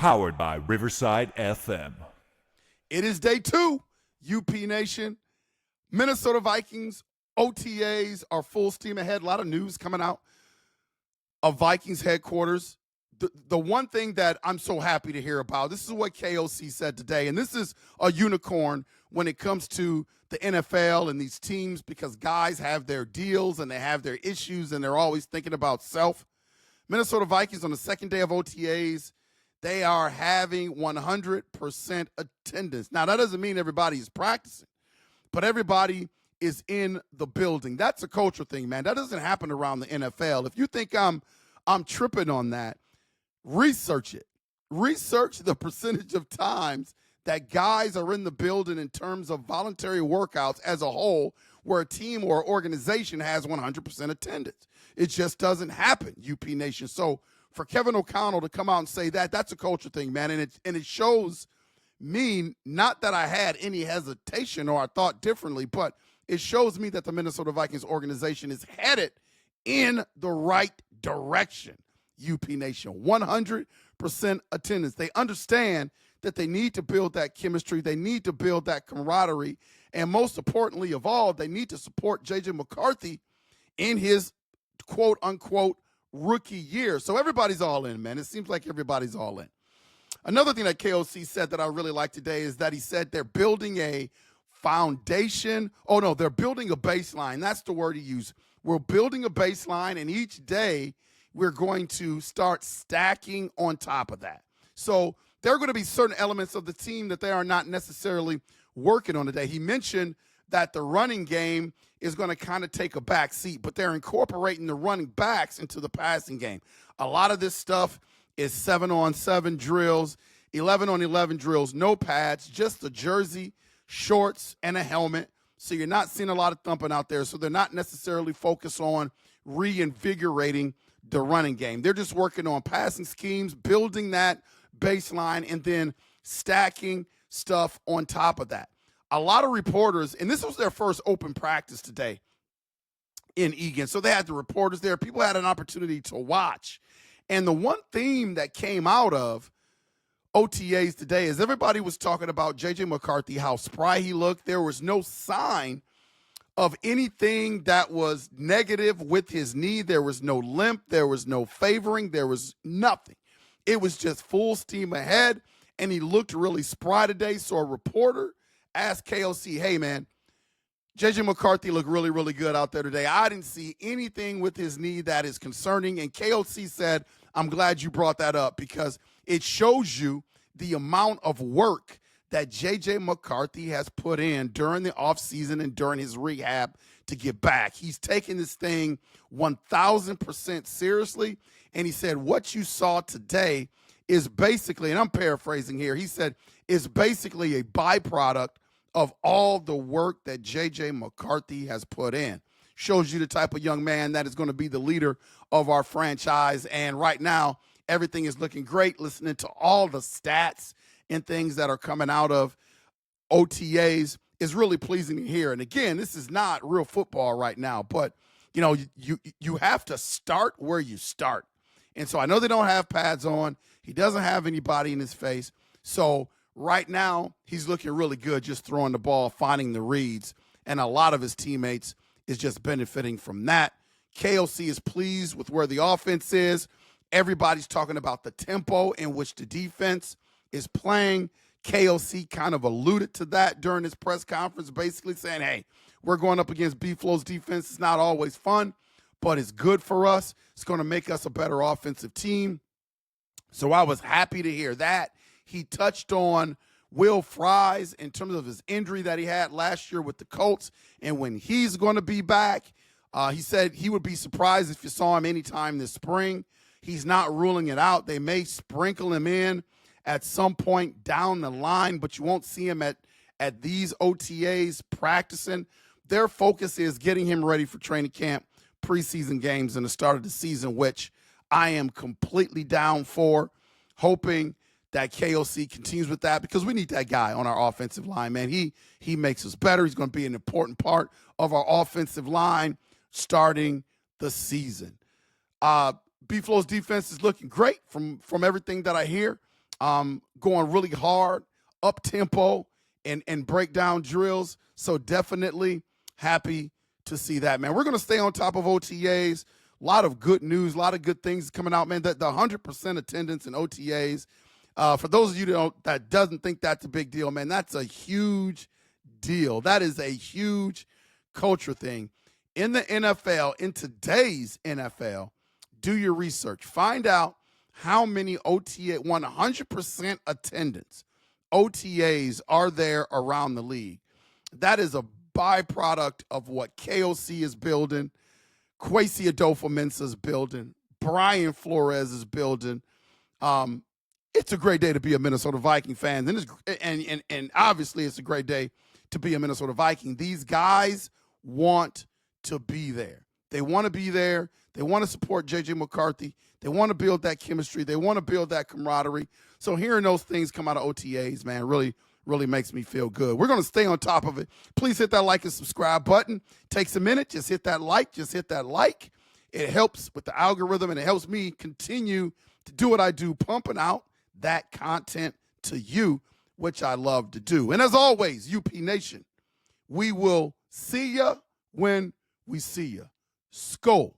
Powered by Riverside FM. It is day 2, UP Nation. Minnesota Vikings OTAs are full steam ahead. A lot of news coming out of Vikings headquarters. The one thing that I'm so happy to hear about, this is what KOC said today, and this is a unicorn when it comes to the NFL and these teams, because guys have their deals and they have their issues and they're always thinking about self. Minnesota Vikings on the second day of OTAs, they are having 100% attendance. Now, that doesn't mean everybody is practicing, but everybody is in the building. That's a culture thing, man. That doesn't happen around the NFL. If you think I'm tripping on that, research it. Research the percentage of times that guys are in the building in terms of voluntary workouts as a whole, where a team or organization has 100% attendance. It just doesn't happen, UP Nation. So for Kevin O'Connell to come out and say that, that's a culture thing, man. And it shows me, not that I had any hesitation or I thought differently, but it shows me that the Minnesota Vikings organization is headed in the right direction, UP Nation. 100% attendance. They understand that they need to build that chemistry. They need to build that camaraderie. And most importantly of all, they need to support JJ McCarthy in his quote-unquote rookie year. So everybody's all in, man. It seems like everybody's all in. Another thing that KOC said that I really like today is that he said they're building a foundation. Oh, no, they're building a baseline. That's the word he used. We're building a baseline, and each day we're going to start stacking on top of that. So there are going to be certain elements of the team that they are not necessarily working on today. He mentioned that the running game is going to kind of take a back seat, but they're incorporating the running backs into the passing game. A lot of this stuff is 7-on-7 drills, 11-on-11 drills, no pads, just a jersey, shorts, and a helmet. So you're not seeing a lot of thumping out there. So they're not necessarily focused on reinvigorating the running game. They're just working on passing schemes, building that baseline, and then stacking stuff on top of that. A lot of reporters, and this was their first open practice today in Egan. So they had the reporters there. People had an opportunity to watch. And the one theme that came out of OTAs today is everybody was talking about JJ McCarthy, how spry he looked. There was no sign of anything that was negative with his knee. There was no limp. There was no favoring. There was nothing. It was just full steam ahead, and he looked really spry today. So a reporter asked KOC, hey, man, JJ McCarthy looked really, really good out there today. I didn't see anything with his knee that is concerning. And KOC said, I'm glad you brought that up, because it shows you the amount of work that JJ McCarthy has put in during the offseason and during his rehab to get back. He's taking this thing 1,000% seriously. And he said, what you saw today is basically, and I'm paraphrasing here, he said, is basically a byproduct of all the work that JJ McCarthy has put in. Shows you the type of young man that is going to be the leader of our franchise. And right now, everything is looking great. Listening to all the stats and things that are coming out of OTAs is really pleasing to hear. And again, this is not real football right now, but you know, you have to start where you start. And so I know they don't have pads on. He doesn't have anybody in his face. So right now, he's looking really good, just throwing the ball, finding the reads, and a lot of his teammates is just benefiting from that. KOC is pleased with where the offense is. Everybody's talking about the tempo in which the defense is playing. KOC kind of alluded to that during his press conference, basically saying, hey, we're going up against B-Flow's defense. It's not always fun, but it's good for us. It's going to make us a better offensive team. So I was happy to hear that. He touched on Will Fries in terms of his injury that he had last year with the Colts and when he's going to be back. He said he would be surprised if you saw him anytime this spring. He's not ruling it out. They may sprinkle him in at some point down the line, but you won't see him at these OTAs practicing. Their focus is getting him ready for training camp, preseason games, and the start of the season, which I am completely down for, hoping that KOC continues with that, because we need that guy on our offensive line, man. He makes us better. He's going to be an important part of our offensive line starting the season. B-Flow's defense is looking great from everything that I hear. going really hard, up tempo, and breakdown drills. So definitely happy to see that, man. We're going to stay on top of OTAs. A lot of good news, a lot of good things coming out, man. The 100% attendance in OTAs. For those of you that doesn't think that's a big deal, man, that's a huge deal. That is a huge culture thing. In the NFL, in today's NFL, do your research. Find out how many OTA, 100% attendance OTAs are there around the league. That is a byproduct of what KOC is building, Kwesi Adofo-Mensah is building, Brian Flores is building. It's a great day to be a Minnesota Viking fan, and obviously it's a great day to be a Minnesota Viking. These guys want to be there. They want to be there. They want to support JJ McCarthy. They want to build that chemistry. They want to build that camaraderie. So hearing those things come out of OTAs, man, really makes me feel good. We're going to stay on top of it. Please hit that like and subscribe button. Takes a minute. Just hit that like. It helps with the algorithm, and it helps me continue to do what I do, pumping out that content to you, which I love to do. And as always, UP Nation, we will see ya when we see ya. Skol.